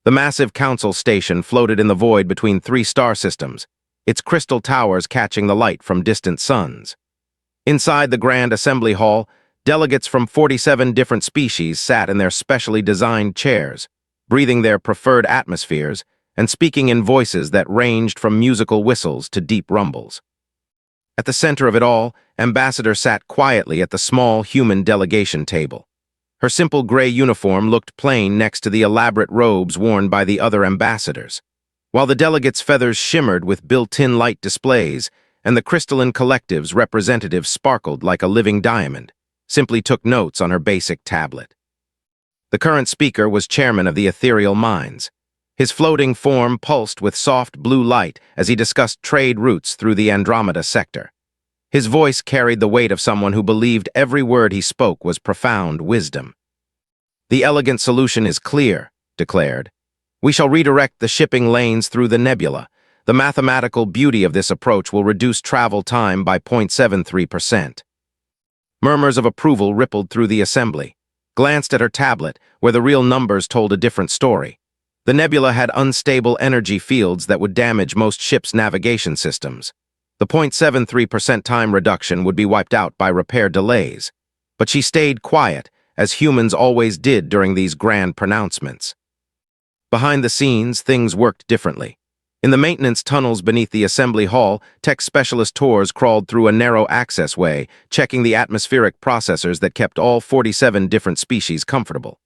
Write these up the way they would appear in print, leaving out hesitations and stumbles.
The massive council station floated in the void between three star systems, its crystal towers catching the light from distant suns. Inside the grand assembly hall, delegates from 47 different species sat in their specially designed chairs, breathing their preferred atmospheres and speaking in voices that ranged from musical whistles to deep rumbles. At the center of it all, Ambassador sat quietly at the small human delegation table. Her simple gray uniform looked plain next to the elaborate robes worn by the other ambassadors, while the delegates' feathers shimmered with built-in light displays and the crystalline collective's representatives sparkled like a living diamond, simply took notes on her basic tablet. The current speaker was chairman of the Ethereal Minds. His floating form pulsed with soft blue light as he discussed trade routes through the Andromeda sector. His voice carried the weight of someone who believed every word he spoke was profound wisdom. "The elegant solution is clear," declared. "We shall redirect the shipping lanes through the nebula. The mathematical beauty of this approach will reduce travel time by 0.73%. Murmurs of approval rippled through the assembly. Glanced at her tablet, where the real numbers told a different story. The nebula had unstable energy fields that would damage most ships' navigation systems. The 0.73% time reduction would be wiped out by repair delays. But she stayed quiet, as humans always did during these grand pronouncements. Behind the scenes, things worked differently. In the maintenance tunnels beneath the assembly hall, tech specialist tours crawled through a narrow accessway, checking the atmospheric processors that kept all 47 different species comfortable.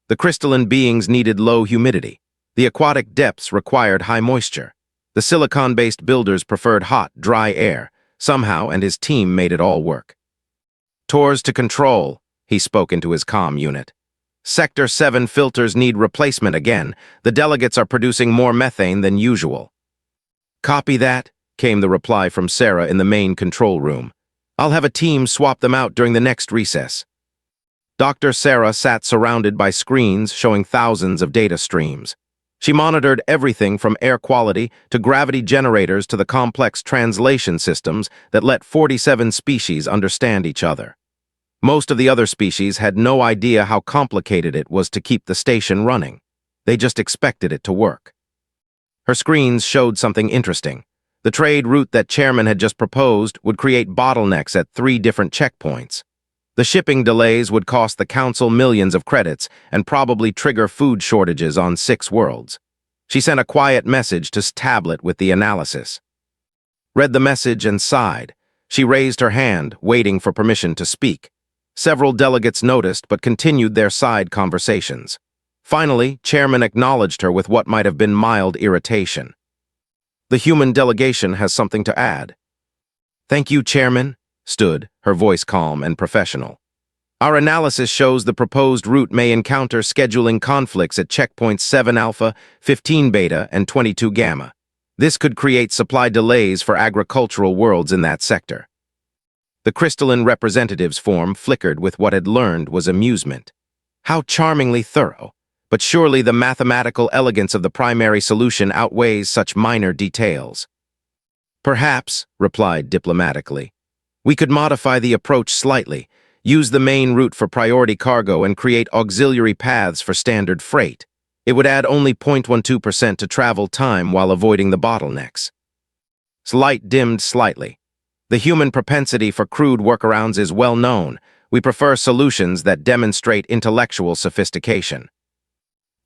The crystalline beings needed low humidity. The aquatic depths required high moisture. The silicon-based builders preferred hot, dry air. Somehow, and his team made it all work. "Tours to control," he spoke into his comm unit. "Sector 7 filters need replacement again. The delegates are producing more methane than usual." "Copy that," came the reply from Sarah in the main control room. "I'll have a team swap them out during the next recess." Dr. Sarah sat surrounded by screens showing thousands of data streams. She monitored everything from air quality to gravity generators to the complex translation systems that let 47 species understand each other. Most of the other species had no idea how complicated it was to keep the station running. They just expected it to work. Her screens showed something interesting. The trade route that Chairman had just proposed would create bottlenecks at 3 different checkpoints. The shipping delays would cost the Council millions of credits and probably trigger food shortages on 6 worlds. She sent a quiet message to his tablet with the analysis. Read the message and sighed. She raised her hand, waiting for permission to speak. Several delegates noticed but continued their side conversations. Finally, Chairman acknowledged her with what might have been mild irritation. "The human delegation has something to add." "Thank you, Chairman," stood, her voice calm and professional. "Our analysis shows the proposed route may encounter scheduling conflicts at checkpoints 7 Alpha, 15 Beta, and 22 Gamma. This could create supply delays for agricultural worlds in that sector." The crystalline representative's form flickered with what had learned was amusement. How charmingly thorough, but surely the mathematical elegance of the primary solution outweighs such minor details. "Perhaps," replied diplomatically. "We could modify the approach slightly, use the main route for priority cargo and create auxiliary paths for standard freight. It would add only 0.12% to travel time while avoiding the bottlenecks." Light dimmed slightly. "The human propensity for crude workarounds is well known. We prefer solutions that demonstrate intellectual sophistication."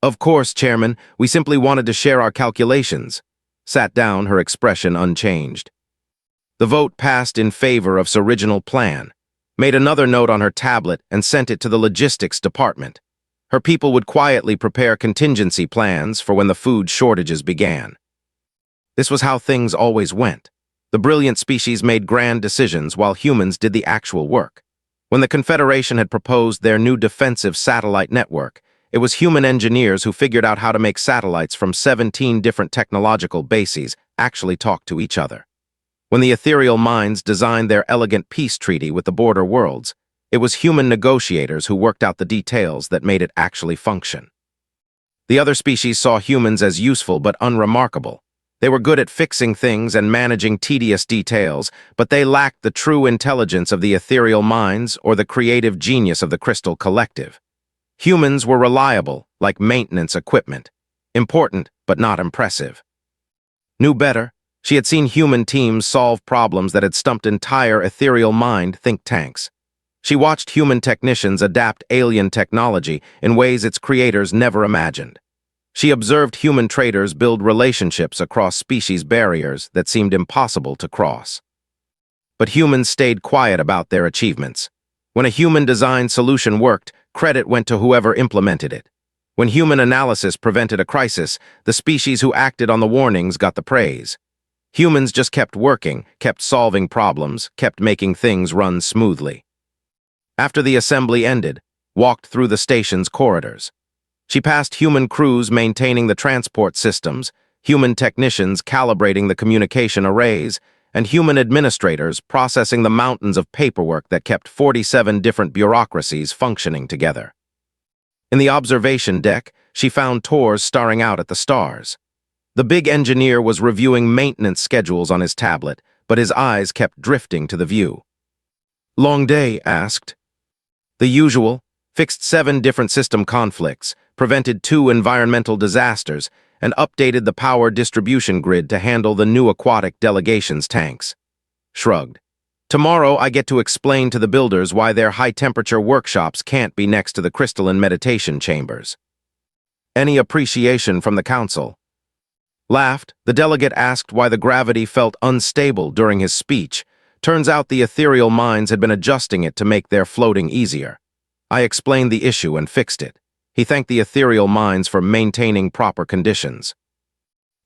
"Of course, Chairman, we simply wanted to share our calculations." Sat down, her expression unchanged. The vote passed in favor of his original plan. Made another note on her tablet and sent it to the logistics department. Her people would quietly prepare contingency plans for when the food shortages began. This was how things always went. The brilliant species made grand decisions while humans did the actual work. When the Confederation had proposed their new defensive satellite network, it was human engineers who figured out how to make satellites from 17 different technological bases actually talk to each other. When the Ethereal Minds designed their elegant peace treaty with the border worlds, it was human negotiators who worked out the details that made it actually function. The other species saw humans as useful but unremarkable. They were good at fixing things and managing tedious details, but they lacked the true intelligence of the Ethereal Minds or the creative genius of the Crystal Collective. Humans were reliable, like maintenance equipment. Important, but not impressive. Knew better. She had seen human teams solve problems that had stumped entire ethereal mind think tanks. She watched human technicians adapt alien technology in ways its creators never imagined. She observed human traders build relationships across species barriers that seemed impossible to cross. But humans stayed quiet about their achievements. When a human-designed solution worked, credit went to whoever implemented it. When human analysis prevented a crisis, the species who acted on the warnings got the praise. Humans just kept working, kept solving problems, kept making things run smoothly. After the assembly ended, walked through the station's corridors. She passed human crews maintaining the transport systems, human technicians calibrating the communication arrays, and human administrators processing the mountains of paperwork that kept 47 different bureaucracies functioning together. In the observation deck, she found Tors staring out at the stars. The big engineer was reviewing maintenance schedules on his tablet, but his eyes kept drifting to the view. "Long day?" asked. "The usual. Fixed 7 different system conflicts, prevented 2 environmental disasters, and updated the power distribution grid to handle the new aquatic delegation's tanks." Shrugged. "Tomorrow I get to explain to the builders why their high-temperature workshops can't be next to the crystalline meditation chambers." "Any appreciation from the council?" Laughed. The delegate asked why the gravity felt unstable during his speech. Turns out the ethereal minds had been adjusting it to make their floating easier. I explained the issue and fixed it. He thanked the ethereal minds for maintaining proper conditions.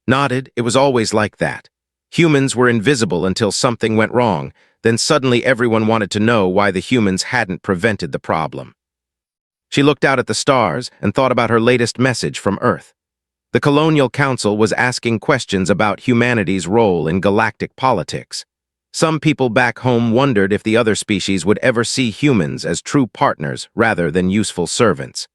Nodded. It was always like that. Humans were invisible until something went wrong, then suddenly everyone wanted to know why the humans hadn't prevented the problem. She looked out at the stars and thought about her latest message from Earth. The Colonial Council was asking questions about humanity's role in galactic politics. Some people back home wondered if the other species would ever see humans as true partners rather than useful servants.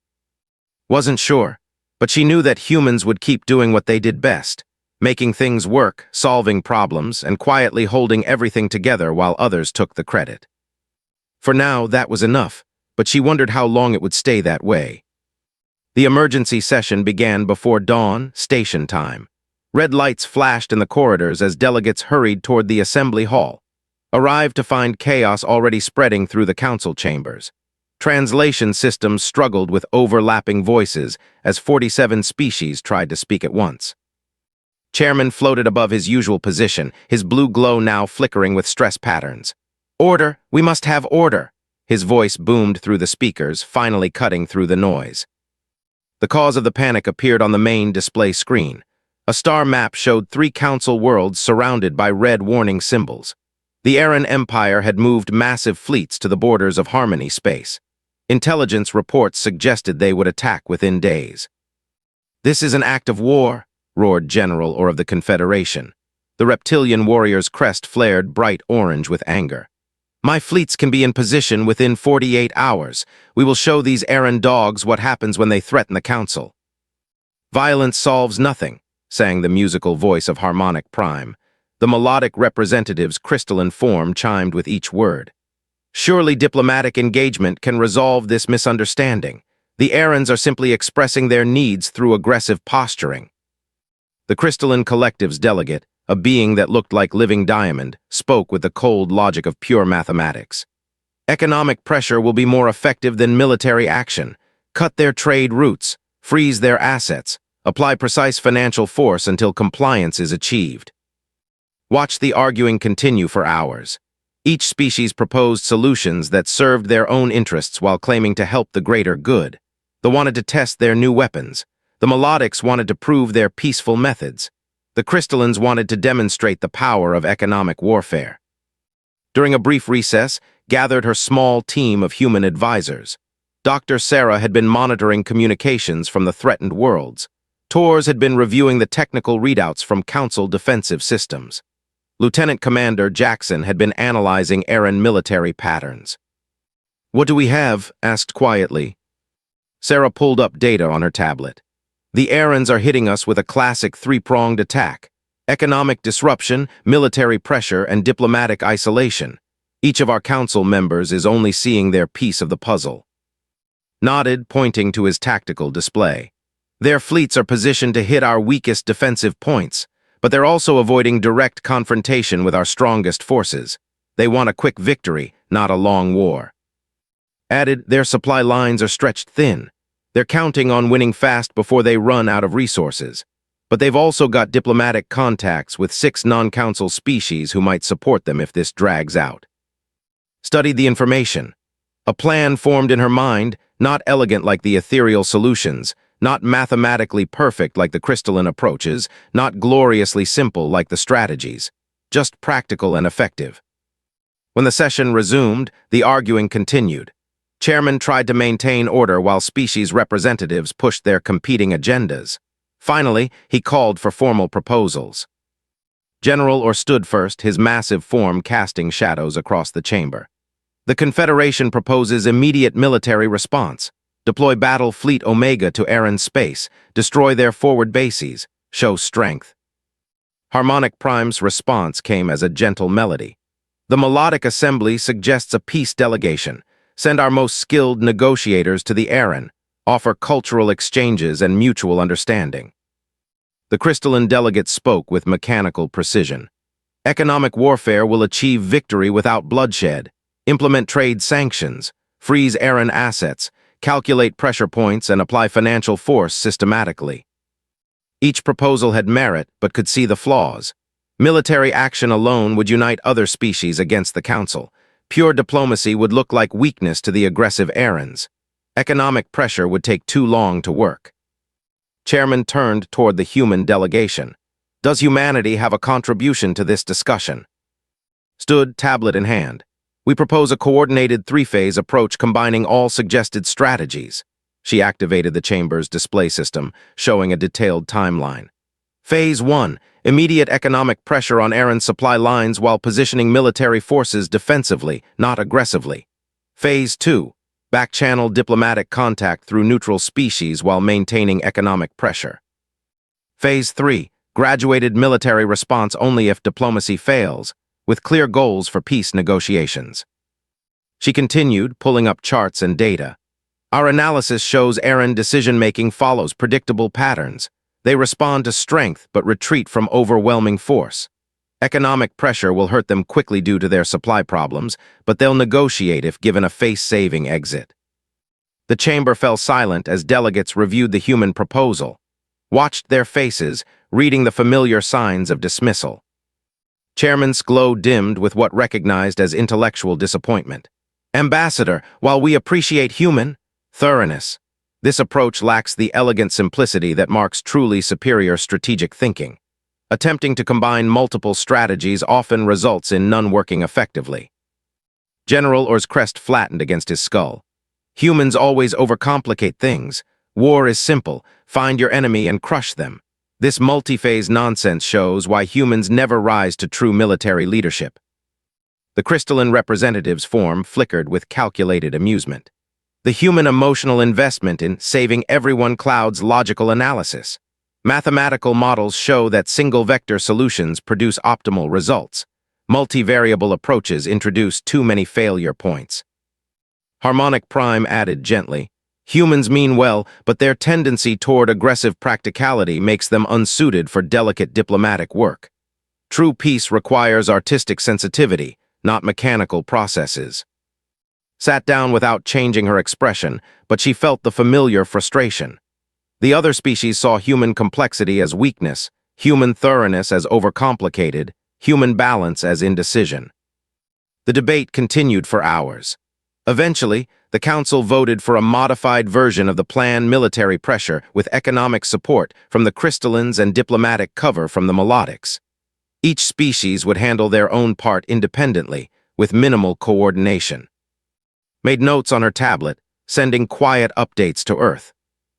Wasn't sure, but she knew that humans would keep doing what they did best, making things work, solving problems, and quietly holding everything together while others took the credit. For now, that was enough, but she wondered how long it would stay that way. The emergency session began before dawn, station time. Red lights flashed in the corridors as delegates hurried toward the assembly hall, arrived to find chaos already spreading through the council chambers. Translation systems struggled with overlapping voices as 47 species tried to speak at once. Chairman floated above his usual position, his blue glow now flickering with stress patterns. "Order! We must have order!" His voice boomed through the speakers, finally cutting through the noise. The cause of the panic appeared on the main display screen. A star map showed 3 council worlds surrounded by red warning symbols. The Aran Empire had moved massive fleets to the borders of Harmony space. Intelligence reports suggested they would attack within days. "This is an act of war," roared General or of the Confederation. The reptilian warrior's crest flared bright orange with anger. "My fleets can be in position within 48 hours. We will show these Aran dogs what happens when they threaten the council." "Violence solves nothing," sang the musical voice of Harmonic Prime. The melodic representative's crystalline form chimed with each word. "Surely diplomatic engagement can resolve this misunderstanding. The Arans are simply expressing their needs through aggressive posturing." The Crystalline Collective's delegate, a being that looked like living diamond, spoke with the cold logic of pure mathematics. "Economic pressure will be more effective than military action. Cut their trade routes, freeze their assets, apply precise financial force until compliance is achieved." Watch the arguing continue for hours. Each species proposed solutions that served their own interests while claiming to help the greater good. They wanted to test their new weapons. The Melodics wanted to prove their peaceful methods. The Crystallines wanted to demonstrate the power of economic warfare. During a brief recess, gathered her small team of human advisors. Dr. Sarah had been monitoring communications from the threatened worlds. Tors had been reviewing the technical readouts from Council defensive systems. Lieutenant Commander Jackson had been analyzing Aran military patterns. "What do we have?" asked quietly. Sarah pulled up data on her tablet. "The Arans are hitting us with a classic 3-pronged attack. Economic disruption, military pressure, and diplomatic isolation. Each of our council members is only seeing their piece of the puzzle." Nodded, pointing to his tactical display. Their fleets are positioned to hit our weakest defensive points, but they're also avoiding direct confrontation with our strongest forces. They want a quick victory, not a long war. Added, their supply lines are stretched thin. They're counting on winning fast before they run out of resources. But they've also got diplomatic contacts with 6 non-council species who might support them if this drags out. Studied the information. A plan formed in her mind, not elegant like the ethereal solutions, not mathematically perfect like the crystalline approaches, not gloriously simple like the strategies, just practical and effective. When the session resumed, the arguing continued. Chairman tried to maintain order while species representatives pushed their competing agendas. Finally, he called for formal proposals. General Or stood first, his massive form casting shadows across the chamber. The Confederation proposes immediate military response. Deploy Battle Fleet Omega to Aran space, destroy their forward bases, show strength. Harmonic Prime's response came as a gentle melody. The melodic assembly suggests a peace delegation. Send our most skilled negotiators to the Aran, offer cultural exchanges and mutual understanding. The crystalline delegate spoke with mechanical precision. Economic warfare will achieve victory without bloodshed. Implement trade sanctions, freeze Aran assets, calculate pressure points, and apply financial force systematically. Each proposal had merit, but could see the flaws. Military action alone would unite other species against the Council. Pure diplomacy would look like weakness to the aggressive Arans. Economic pressure would take too long to work. Chairman turned toward the human delegation. Does humanity have a contribution to this discussion? Stood, tablet in hand. We propose a coordinated 3-phase approach combining all suggested strategies. She activated the chamber's display system, showing a detailed timeline. Phase 1, immediate economic pressure on Aran supply lines while positioning military forces defensively, not aggressively. Phase 2, back-channel diplomatic contact through neutral species while maintaining economic pressure. Phase 3, graduated military response only if diplomacy fails, with clear goals for peace negotiations. She continued, pulling up charts and data. Our analysis shows Aran decision-making follows predictable patterns. They respond to strength but retreat from overwhelming force. Economic pressure will hurt them quickly due to their supply problems, but they'll negotiate if given a face-saving exit. The chamber fell silent as delegates reviewed the human proposal, watched their faces, reading the familiar signs of dismissal. Chairman's glow dimmed with what recognized as intellectual disappointment. Ambassador, while we appreciate human thoroughness, this approach lacks the elegant simplicity that marks truly superior strategic thinking. Attempting to combine multiple strategies often results in none working effectively. General Or's crest flattened against his skull. Humans always overcomplicate things. War is simple. Find your enemy and crush them. This multi-phase nonsense shows why humans never rise to true military leadership. The crystalline representative's form flickered with calculated amusement. The human emotional investment in saving everyone clouds logical analysis. Mathematical models show that single-vector solutions produce optimal results. Multivariable approaches introduce too many failure points. Harmonic Prime added gently, humans mean well, but their tendency toward aggressive practicality makes them unsuited for delicate diplomatic work. True peace requires artistic sensitivity, not mechanical processes. Sat down without changing her expression, but she felt the familiar frustration. The other species saw human complexity as weakness, human thoroughness as overcomplicated, human balance as indecision. The debate continued for hours. Eventually, the Council voted for a modified version of the planned military pressure with economic support from the crystallines and diplomatic cover from the melodics. Each species would handle their own part independently, with minimal coordination. Made notes on her tablet, sending quiet updates to Earth.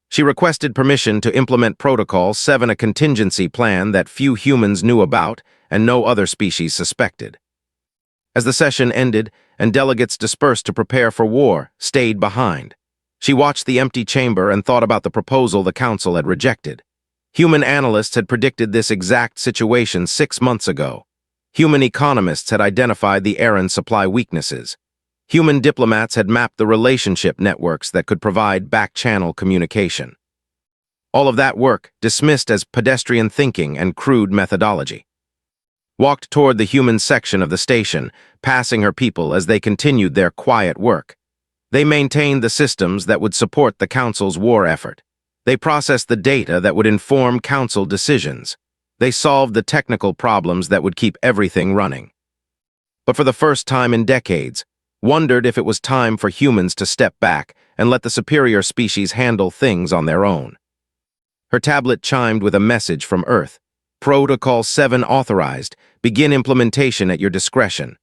She requested permission to implement Protocol 7, a contingency plan that few humans knew about and no other species suspected. As the session ended and delegates dispersed to prepare for war, stayed behind. She watched the empty chamber and thought about the proposal the Council had rejected. Human analysts had predicted this exact situation 6 months ago. Human economists had identified the Aran supply weaknesses. Human diplomats had mapped the relationship networks that could provide back-channel communication. All of that work dismissed as pedestrian thinking and crude methodology. Walked toward the human section of the station, passing her people as they continued their quiet work. They maintained the systems that would support the Council's war effort. They processed the data that would inform Council decisions. They solved the technical problems that would keep everything running. But for the first time in decades, wondered if it was time for humans to step back and let the superior species handle things on their own. Her tablet chimed with a message from Earth. Protocol 7 authorized. Begin implementation at your discretion.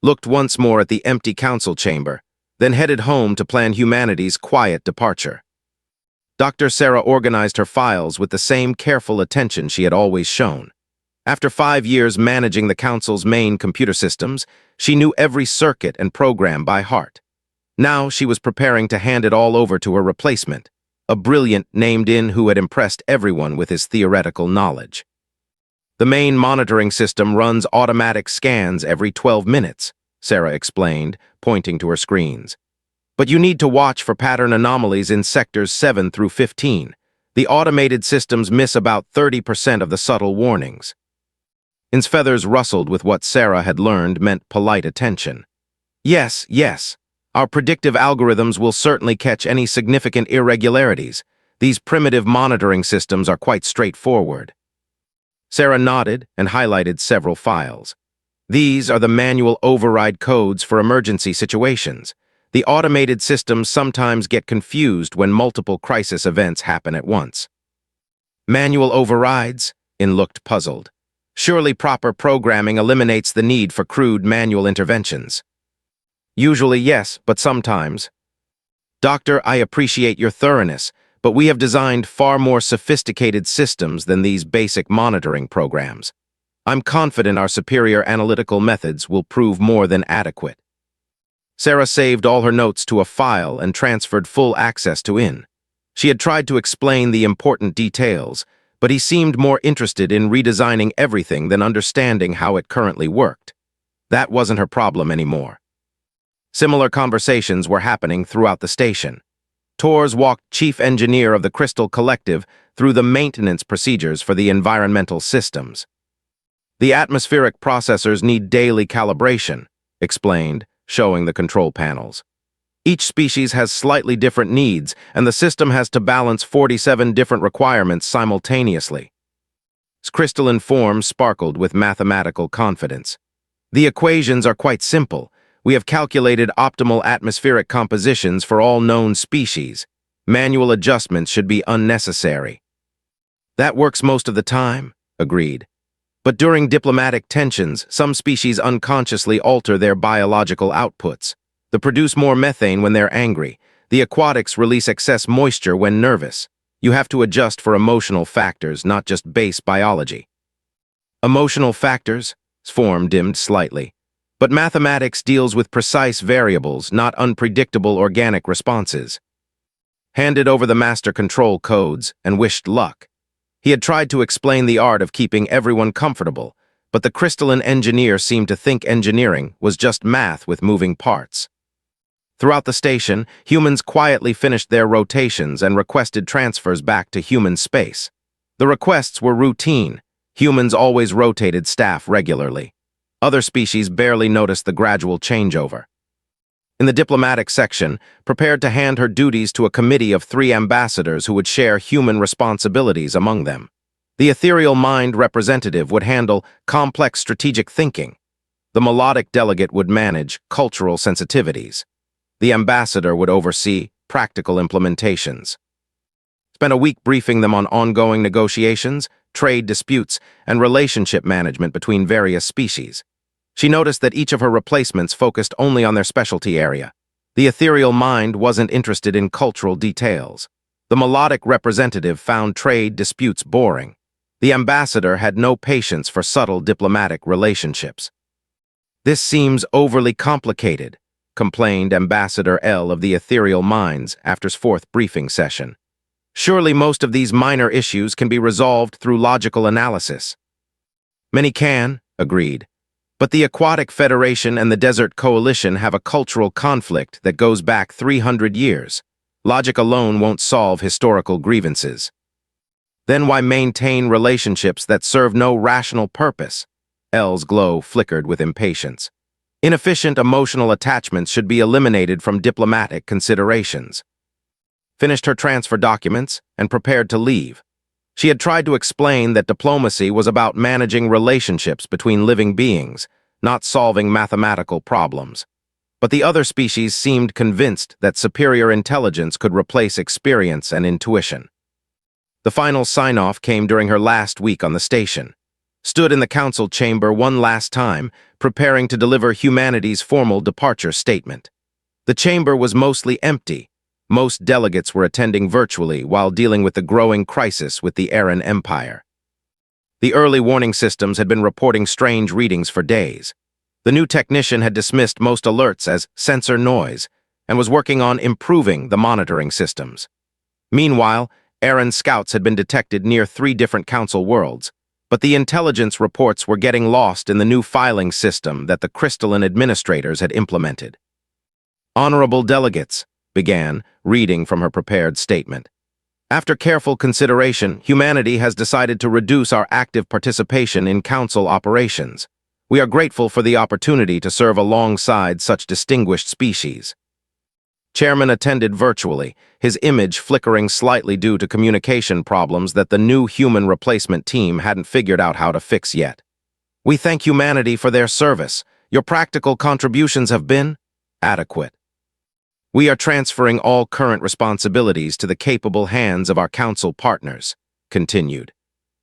Looked once more at the empty council chamber, then headed home to plan humanity's quiet departure. Dr. Sarah organized her files with the same careful attention she had always shown. After 5 years managing the Council's main computer systems, she knew every circuit and program by heart. Now she was preparing to hand it all over to her replacement, a brilliant named-in who had impressed everyone with his theoretical knowledge. The main monitoring system runs automatic scans every 12 minutes, Sarah explained, pointing to her screens. But you need to watch for pattern anomalies in sectors 7 through 15. The automated systems miss about 30% of the subtle warnings. In's feathers rustled with what Sarah had learned meant polite attention. Yes. Our predictive algorithms will certainly catch any significant irregularities. These primitive monitoring systems are quite straightforward. Sarah nodded and highlighted several files. These are the manual override codes for emergency situations. The automated systems sometimes get confused when multiple crisis events happen at once. Manual overrides? In looked puzzled. Surely proper programming eliminates the need for crude manual interventions. Usually yes, but sometimes. Doctor, I appreciate your thoroughness, but we have designed far more sophisticated systems than these basic monitoring programs. I'm confident our superior analytical methods will prove more than adequate. Sarah saved all her notes to a file and transferred full access to In. She had tried to explain the important details, but he seemed more interested in redesigning everything than understanding how it currently worked. That wasn't her problem anymore. Similar conversations were happening throughout the station. Tors walked chief engineer of the Crystal Collective through the maintenance procedures for the environmental systems. The atmospheric processors need daily calibration, explained, showing the control panels. Each species has slightly different needs, and the system has to balance 47 different requirements simultaneously. Crystalline form sparkled with mathematical confidence. The equations are quite simple. We have calculated optimal atmospheric compositions for all known species. Manual adjustments should be unnecessary. That works most of the time, agreed. But during diplomatic tensions, some species unconsciously alter their biological outputs. They produce more methane when they're angry. The aquatics release excess moisture when nervous. You have to adjust for emotional factors, not just base biology. Emotional factors? Form dimmed slightly. But mathematics deals with precise variables, not unpredictable organic responses. Handed over the master control codes and wished luck. He had tried to explain the art of keeping everyone comfortable, but the crystalline engineer seemed to think engineering was just math with moving parts. Throughout the station, humans quietly finished their rotations and requested transfers back to human space. The requests were routine. Humans always rotated staff regularly. Other species barely noticed the gradual changeover. In the diplomatic section, prepared to hand her duties to a committee of 3 ambassadors who would share human responsibilities among them. The ethereal mind representative would handle complex strategic thinking. The melodic delegate would manage cultural sensitivities. The ambassador would oversee practical implementations. Spent a week briefing them on ongoing negotiations, trade disputes, and relationship management between various species. She noticed that each of her replacements focused only on their specialty area. The ethereal mind wasn't interested in cultural details. The melodic representative found trade disputes boring. The ambassador had no patience for subtle diplomatic relationships. This seems overly complicated, complained Ambassador L of the Ethereal Minds after his 4th briefing session. Surely most of these minor issues can be resolved through logical analysis. Many can, agreed. But the Aquatic Federation and the Desert Coalition have a cultural conflict that goes back 300 years. Logic alone won't solve historical grievances. Then why maintain relationships that serve no rational purpose? Elle's glow flickered with impatience. Inefficient emotional attachments should be eliminated from diplomatic considerations. Finished her transfer documents and prepared to leave. She had tried to explain that diplomacy was about managing relationships between living beings, not solving mathematical problems. But the other species seemed convinced that superior intelligence could replace experience and intuition. The final sign-off came during her last week on the station. Stood in the council chamber one last time, preparing to deliver humanity's formal departure statement. The chamber was mostly empty. Most delegates were attending virtually while dealing with the growing crisis with the Aran Empire. The early warning systems had been reporting strange readings for days. The new technician had dismissed most alerts as sensor noise and was working on improving the monitoring systems. Meanwhile, Aran scouts had been detected near 3 different council worlds, but the intelligence reports were getting lost in the new filing system that the crystalline administrators had implemented. Honorable delegates, began, reading from her prepared statement. After careful consideration, humanity has decided to reduce our active participation in council operations. We are grateful for the opportunity to serve alongside such distinguished species. Chairman attended virtually, his image flickering slightly due to communication problems that the new human replacement team hadn't figured out how to fix yet. We thank humanity for their service. Your practical contributions have been adequate. We are transferring all current responsibilities to the capable hands of our council partners, continued.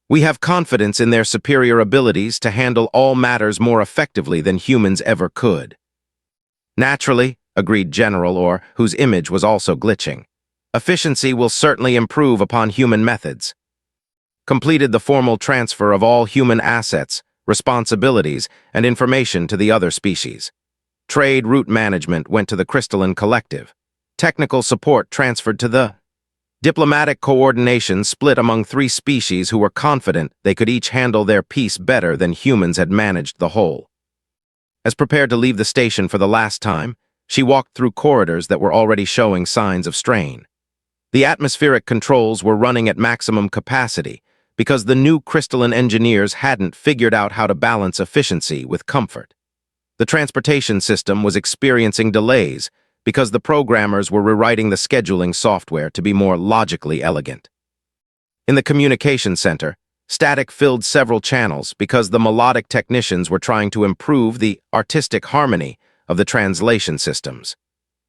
We have confidence in their superior abilities to handle all matters more effectively than humans ever could. Naturally, agreed General Orr, whose image was also glitching. Efficiency will certainly improve upon human methods. Completed the formal transfer of all human assets, responsibilities, and information to the other species. Trade route management went to the Crystalline Collective. Technical support transferred to the diplomatic coordination split among 3 species who were confident they could each handle their piece better than humans had managed the whole. As prepared to leave the station for the last time, she walked through corridors that were already showing signs of strain. The atmospheric controls were running at maximum capacity because the new crystalline engineers hadn't figured out how to balance efficiency with comfort. The transportation system was experiencing delays because the programmers were rewriting the scheduling software to be more logically elegant. In the communication center, static filled several channels because the melodic technicians were trying to improve the artistic harmony of the translation systems.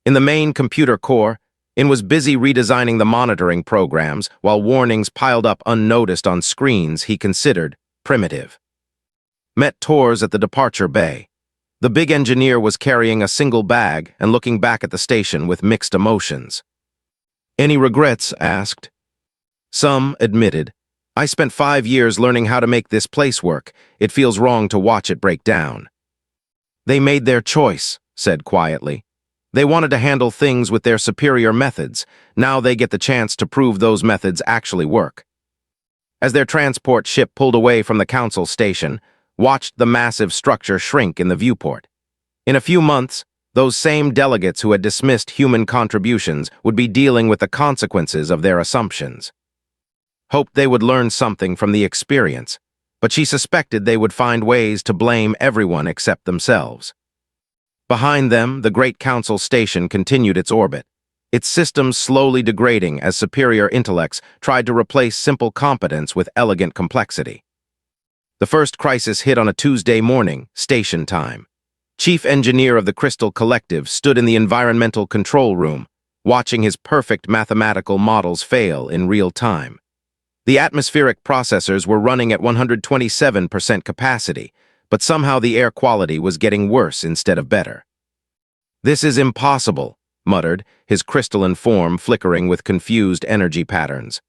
In the main computer core, In was busy redesigning the monitoring programs while warnings piled up unnoticed on screens he considered primitive. Met Tors at the departure bay. The big engineer was carrying a single bag and looking back at the station with mixed emotions. "Any regrets?" asked. "Some," admitted. "I spent 5 years learning how to make this place work. It feels wrong to watch it break down." "They made their choice," said quietly. "They wanted to handle things with their superior methods. Now they get the chance to prove those methods actually work." As their transport ship pulled away from the council station, watched the massive structure shrink in the viewport. In a few months, those same delegates who had dismissed human contributions would be dealing with the consequences of their assumptions. Hoped they would learn something from the experience, but she suspected they would find ways to blame everyone except themselves. Behind them, the Great Council station continued its orbit, its systems slowly degrading as superior intellects tried to replace simple competence with elegant complexity. The first crisis hit on a Tuesday morning, station time. Chief engineer of the Crystal Collective stood in the environmental control room, watching his perfect mathematical models fail in real time. The atmospheric processors were running at 127% capacity, but somehow the air quality was getting worse instead of better. "This is impossible," muttered, his crystalline form flickering with confused energy patterns.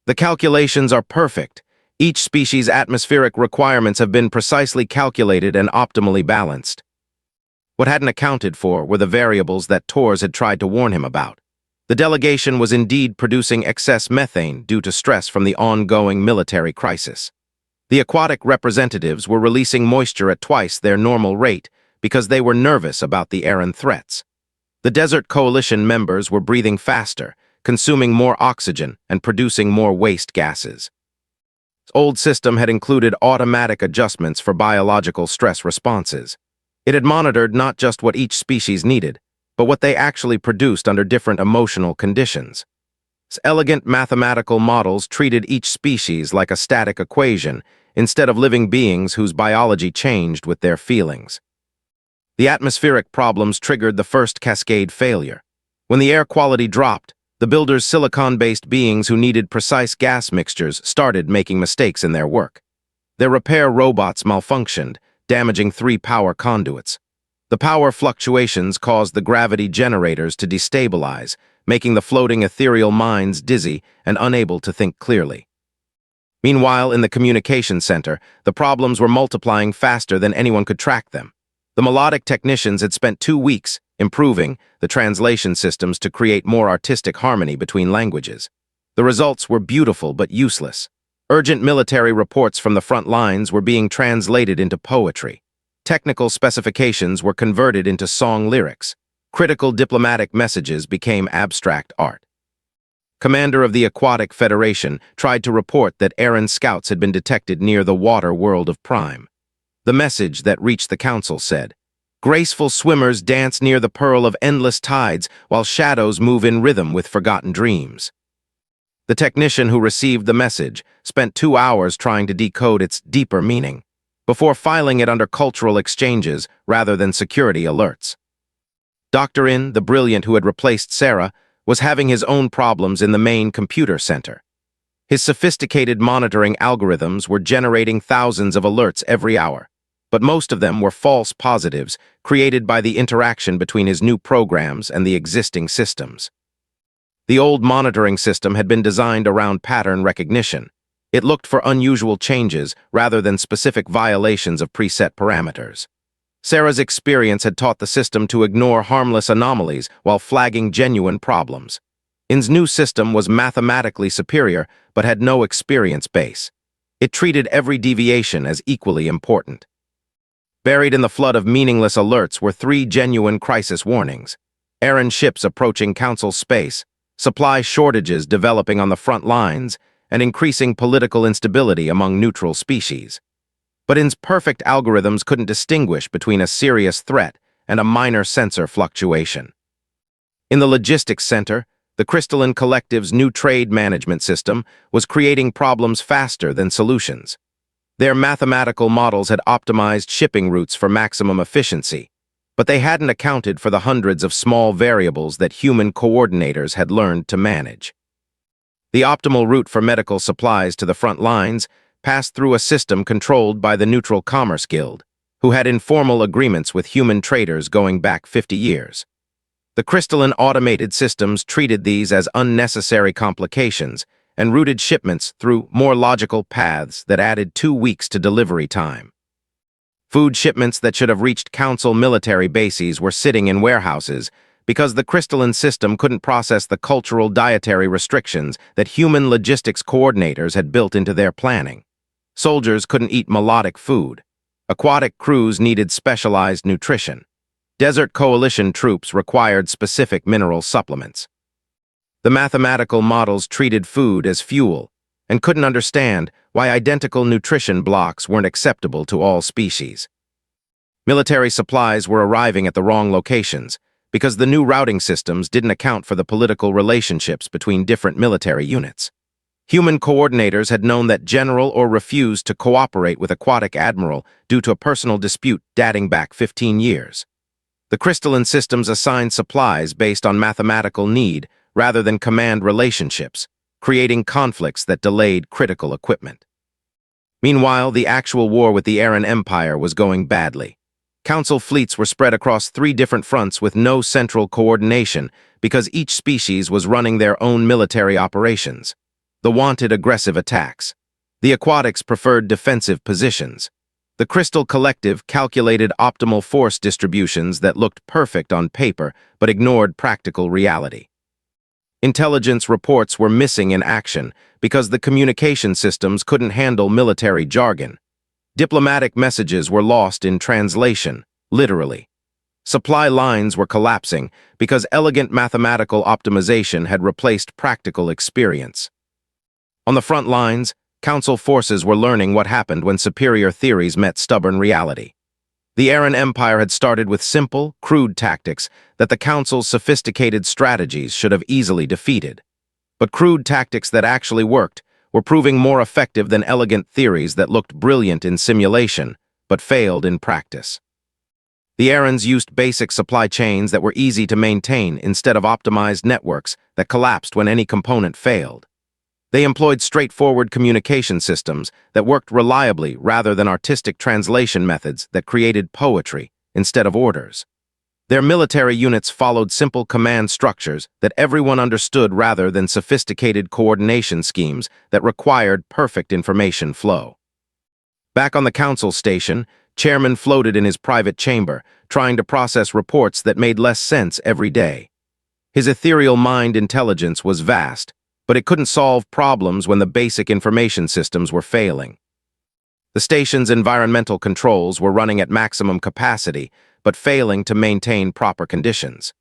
"The calculations are perfect. Each species' atmospheric requirements have been precisely calculated and optimally balanced." What hadn't accounted for were the variables that Tors had tried to warn him about. The delegation was indeed producing excess methane due to stress from the ongoing military crisis. The aquatic representatives were releasing moisture at twice their normal rate because they were nervous about the Aran threats. The Desert Coalition members were breathing faster, consuming more oxygen and producing more waste gases. Its old system had included automatic adjustments for biological stress responses. It had monitored not just what each species needed, but what they actually produced under different emotional conditions. Its elegant mathematical models treated each species like a static equation instead of living beings whose biology changed with their feelings. The atmospheric problems triggered the first cascade failure. When the air quality dropped, the builders' silicon-based beings who needed precise gas mixtures started making mistakes in their work. Their repair robots malfunctioned, damaging 3 power conduits. The power fluctuations caused the gravity generators to destabilize, making the floating ethereal minds dizzy and unable to think clearly. Meanwhile, in the communication center, the problems were multiplying faster than anyone could track them. The melodic technicians had spent 2 weeks improving the translation systems to create more artistic harmony between languages. The results were beautiful but useless. Urgent military reports from the front lines were being translated into poetry. Technical specifications were converted into song lyrics. Critical diplomatic messages became abstract art. Commander of the Aquatic Federation tried to report that Aaron scouts had been detected near the water world of Prime. The message that reached the council said, "Graceful swimmers dance near the pearl of endless tides while shadows move in rhythm with forgotten dreams." The technician who received the message spent 2 hours trying to decode its deeper meaning, before filing it under cultural exchanges rather than security alerts. Dr. In, the brilliant who had replaced Sarah, was having his own problems in the main computer center. His sophisticated monitoring algorithms were generating thousands of alerts every hour, but most of them were false positives created by the interaction between his new programs and the existing systems. The old monitoring system had been designed around pattern recognition. It looked for unusual changes rather than specific violations of preset parameters. Sarah's experience had taught the system to ignore harmless anomalies while flagging genuine problems. In's new system was mathematically superior but had no experience base. It treated every deviation as equally important. Buried in the flood of meaningless alerts were 3 genuine crisis warnings: Aaron ships approaching Council space, supply shortages developing on the front lines, and increasing political instability among neutral species. But In's perfect algorithms couldn't distinguish between a serious threat and a minor sensor fluctuation. In the logistics center, the Crystalline Collective's new trade management system was creating problems faster than solutions. Their mathematical models had optimized shipping routes for maximum efficiency, but they hadn't accounted for the hundreds of small variables that human coordinators had learned to manage. The optimal route for medical supplies to the front lines passed through a system controlled by the Neutral Commerce Guild, who had informal agreements with human traders going back 50 years. The crystalline automated systems treated these as unnecessary complications and routed shipments through more logical paths that added 2 weeks to delivery time. Food shipments that should have reached Council military bases were sitting in warehouses because the crystalline system couldn't process the cultural dietary restrictions that human logistics coordinators had built into their planning. Soldiers couldn't eat melodic food. Aquatic crews needed specialized nutrition. Desert Coalition troops required specific mineral supplements. The mathematical models treated food as fuel and couldn't understand why identical nutrition blocks weren't acceptable to all species. Military supplies were arriving at the wrong locations because the new routing systems didn't account for the political relationships between different military units. Human coordinators had known that general or refused to cooperate with Aquatic Admiral due to a personal dispute dating back 15 years. The crystalline systems assigned supplies based on mathematical need rather than command relationships, creating conflicts that delayed critical equipment. Meanwhile, the actual war with the Aaron Empire was going badly. Council fleets were spread across 3 different fronts with no central coordination because each species was running their own military operations. The wanted aggressive attacks. The Aquatics preferred defensive positions. The Crystal Collective calculated optimal force distributions that looked perfect on paper but ignored practical reality. Intelligence reports were missing in action because the communication systems couldn't handle military jargon. Diplomatic messages were lost in translation, literally. Supply lines were collapsing because elegant mathematical optimization had replaced practical experience. On the front lines, Council forces were learning what happened when superior theories met stubborn reality. The Aran Empire had started with simple, crude tactics that the Council's sophisticated strategies should have easily defeated. But crude tactics that actually worked were proving more effective than elegant theories that looked brilliant in simulation, but failed in practice. The Arans used basic supply chains that were easy to maintain instead of optimized networks that collapsed when any component failed. They employed straightforward communication systems that worked reliably rather than artistic translation methods that created poetry instead of orders. Their military units followed simple command structures that everyone understood rather than sophisticated coordination schemes that required perfect information flow. Back on the council station, Chairman floated in his private chamber, trying to process reports that made less sense every day. His ethereal mind intelligence was vast, but it couldn't solve problems when the basic information systems were failing. The station's environmental controls were running at maximum capacity, but failing to maintain proper conditions.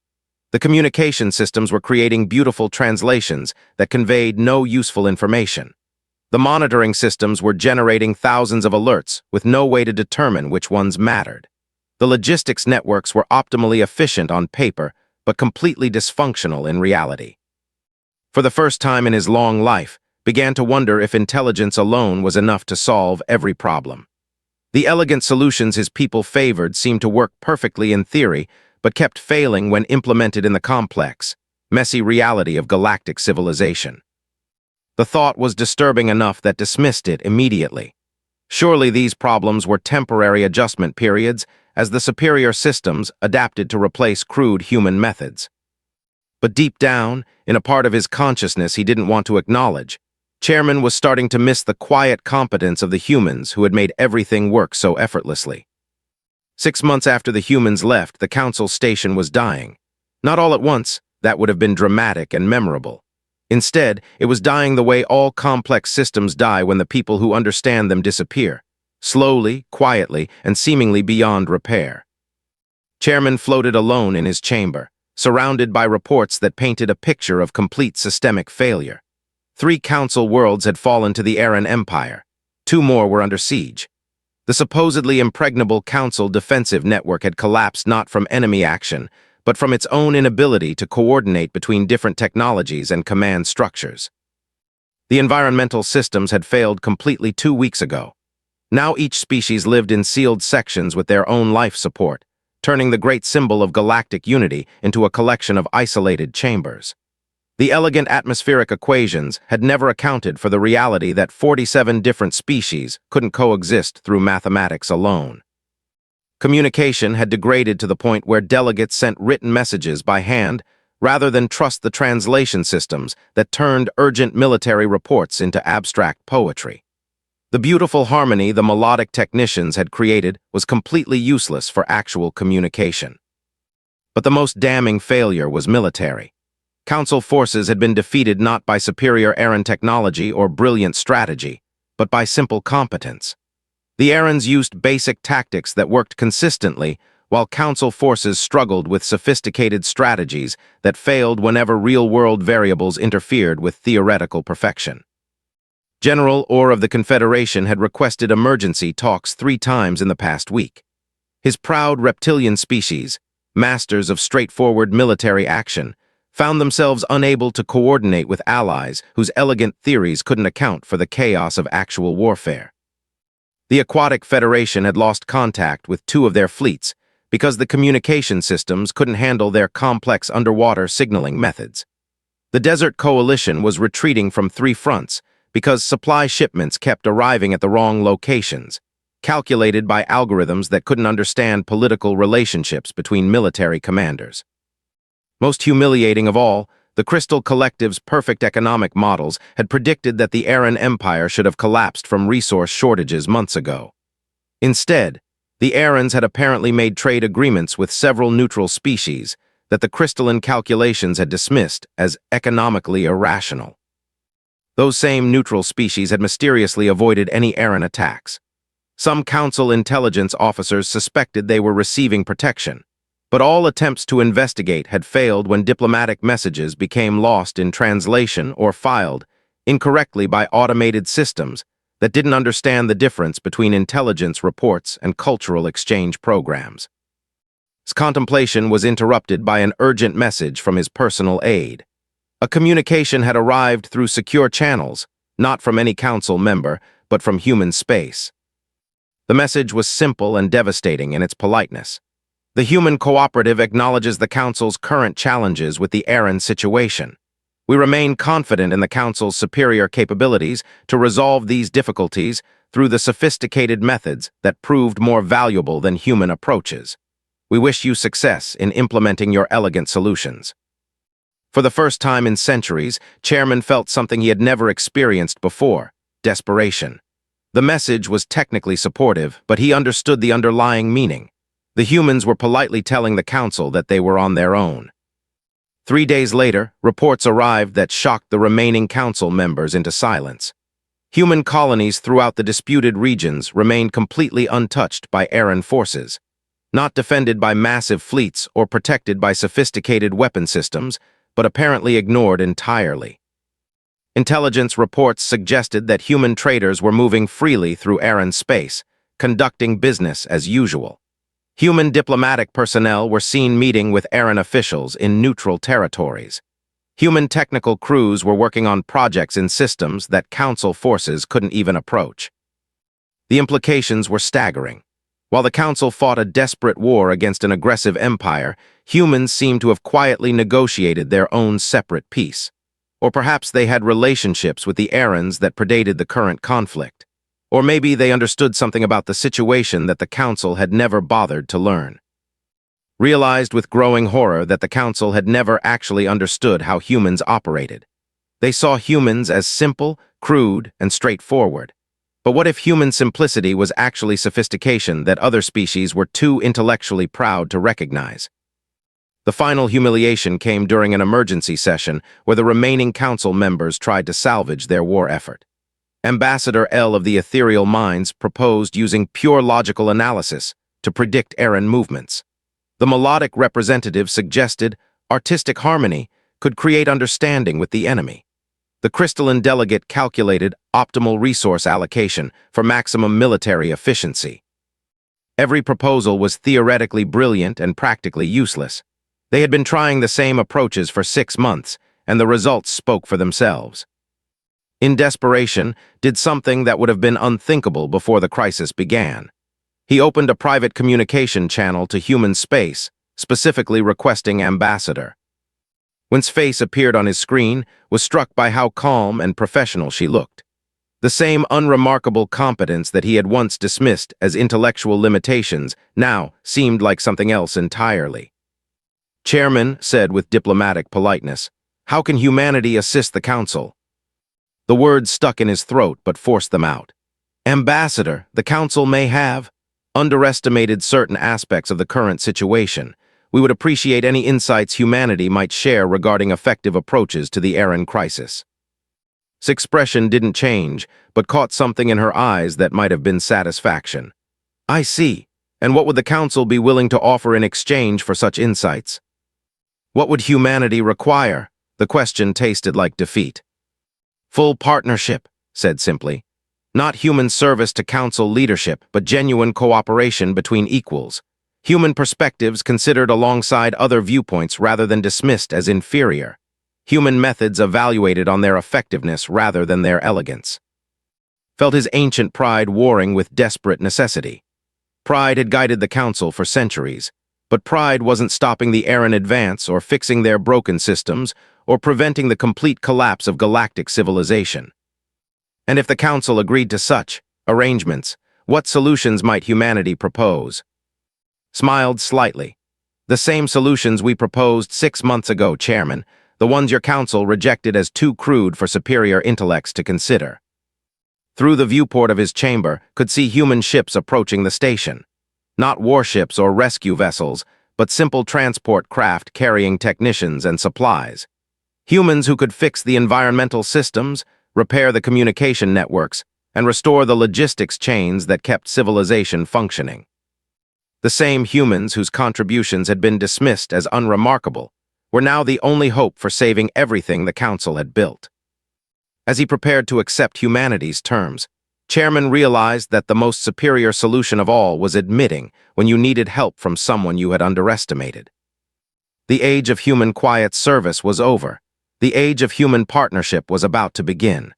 The communication systems were creating beautiful translations that conveyed no useful information. The monitoring systems were generating thousands of alerts with no way to determine which ones mattered. The logistics networks were optimally efficient on paper, but completely dysfunctional in reality. For the first time in his long life, began to wonder if intelligence alone was enough to solve every problem. The elegant solutions his people favored seemed to work perfectly in theory, but kept failing when implemented in the complex, messy reality of galactic civilization. The thought was disturbing enough that dismissed it immediately. Surely these problems were temporary adjustment periods as the superior systems adapted to replace crude human methods. But deep down, in a part of his consciousness he didn't want to acknowledge, Chairman was starting to miss the quiet competence of the humans who had made everything work so effortlessly. 6 months after the humans left, the council station was dying. Not all at once, that would have been dramatic and memorable. Instead, it was dying the way all complex systems die when the people who understand them disappear, slowly, quietly, and seemingly beyond repair. Chairman floated alone in his chamber, surrounded by reports that painted a picture of complete systemic failure. 3 council worlds had fallen to the Aran Empire. 2 more were under siege. The supposedly impregnable council defensive network had collapsed not from enemy action, but from its own inability to coordinate between different technologies and command structures. The environmental systems had failed completely 2 weeks ago. Now each species lived in sealed sections with their own life support, turning the great symbol of galactic unity into a collection of isolated chambers. The elegant atmospheric equations had never accounted for the reality that 47 different species couldn't coexist through mathematics alone. Communication had degraded to the point where delegates sent written messages by hand rather than trust the translation systems that turned urgent military reports into abstract poetry. The beautiful harmony the melodic technicians had created was completely useless for actual communication. But the most damning failure was military. Council forces had been defeated not by superior Aran technology or brilliant strategy, but by simple competence. The Arans used basic tactics that worked consistently, while Council forces struggled with sophisticated strategies that failed whenever real-world variables interfered with theoretical perfection. General Orr of the Confederation had requested emergency talks 3 times in the past week. His proud reptilian species, masters of straightforward military action, found themselves unable to coordinate with allies whose elegant theories couldn't account for the chaos of actual warfare. The Aquatic Federation had lost contact with 2 of their fleets because the communication systems couldn't handle their complex underwater signaling methods. The Desert Coalition was retreating from 3 fronts because supply shipments kept arriving at the wrong locations, calculated by algorithms that couldn't understand political relationships between military commanders. Most humiliating of all, the Crystal Collective's perfect economic models had predicted that the Aran Empire should have collapsed from resource shortages months ago. Instead, the Arans had apparently made trade agreements with several neutral species that the crystalline calculations had dismissed as economically irrational. Those same neutral species had mysteriously avoided any Aran attacks. Some Council intelligence officers suspected they were receiving protection, But all attempts to investigate had failed when diplomatic messages became lost in translation or filed incorrectly by automated systems that didn't understand the difference between intelligence reports and cultural exchange programs. His contemplation was interrupted by an urgent message from his personal aide. A communication had arrived through secure channels, not from any council member, but from human space. The message was simple and devastating in its politeness. The human cooperative acknowledges the Council's current challenges with the Aaron situation. We remain confident in the Council's superior capabilities to resolve these difficulties through the sophisticated methods that proved more valuable than human approaches. We wish you success in implementing your elegant solutions. For the first time in centuries, Chairman felt something he had never experienced before: desperation. The message was technically supportive, but he understood the underlying meaning. The humans were politely telling the Council that they were on their own. 3 days later, reports arrived that shocked the remaining Council members into silence. Human colonies throughout the disputed regions remained completely untouched by Aaron forces, not defended by massive fleets or protected by sophisticated weapon systems, but apparently ignored entirely. Intelligence reports suggested that human traders were moving freely through Aaron space, conducting business as usual. Human diplomatic personnel were seen meeting with Aaron officials in neutral territories. Human technical crews were working on projects in systems that Council forces couldn't even approach. The implications were staggering. While the Council fought a desperate war against an aggressive empire, humans seemed to have quietly negotiated their own separate peace. Or perhaps they had relationships with the Aarons that predated the current conflict. Or maybe they understood something about the situation that the Council had never bothered to learn. Realized with growing horror that the Council had never actually understood how humans operated. They saw humans as simple, crude, and straightforward. But what if human simplicity was actually sophistication that other species were too intellectually proud to recognize? The final humiliation came during an emergency session where the remaining Council members tried to salvage their war effort. Ambassador L of the Ethereal Minds proposed using pure logical analysis to predict Aaron movements. The melodic representative suggested artistic harmony could create understanding with the enemy. The crystalline delegate calculated optimal resource allocation for maximum military efficiency. Every proposal was theoretically brilliant and practically useless. They had been trying the same approaches for 6 months, and the results spoke for themselves. In desperation, did something that would have been unthinkable before the crisis began. He opened a private communication channel to human space, specifically requesting Ambassador. When's face appeared on his screen, was struck by how calm and professional she looked. The same unremarkable competence that he had once dismissed as intellectual limitations now seemed like something else entirely. Chairman said with diplomatic politeness, "How can humanity assist the Council?" The words stuck in his throat but forced them out. "Ambassador, the Council may have underestimated certain aspects of the current situation. We would appreciate any insights humanity might share regarding effective approaches to the Aaron crisis." His expression didn't change, but caught something in her eyes that might have been satisfaction. "I see. And what would the Council be willing to offer in exchange for such insights?" What would humanity require? The question tasted like defeat. "Full partnership," said simply. "Not human service to Council leadership, but genuine cooperation between equals. Human perspectives considered alongside other viewpoints rather than dismissed as inferior. Human methods evaluated on their effectiveness rather than their elegance." Felt his ancient pride warring with desperate necessity. Pride had guided the Council for centuries, but pride wasn't stopping the Aaron advance or fixing their broken systems or preventing the complete collapse of galactic civilization. And if the Council agreed to such arrangements, what solutions might humanity propose? Smiled slightly. "The same solutions we proposed 6 months ago, Chairman, the ones your Council rejected as too crude for superior intellects to consider." Through the viewport of his chamber, could see human ships approaching the station. Not warships or rescue vessels, but simple transport craft carrying technicians and supplies. Humans who could fix the environmental systems, repair the communication networks, and restore the logistics chains that kept civilization functioning. The same humans whose contributions had been dismissed as unremarkable were now the only hope for saving everything the Council had built. As he prepared to accept humanity's terms, Chairman realized that the most superior solution of all was admitting when you needed help from someone you had underestimated. The age of human quiet service was over. The age of human partnership was about to begin.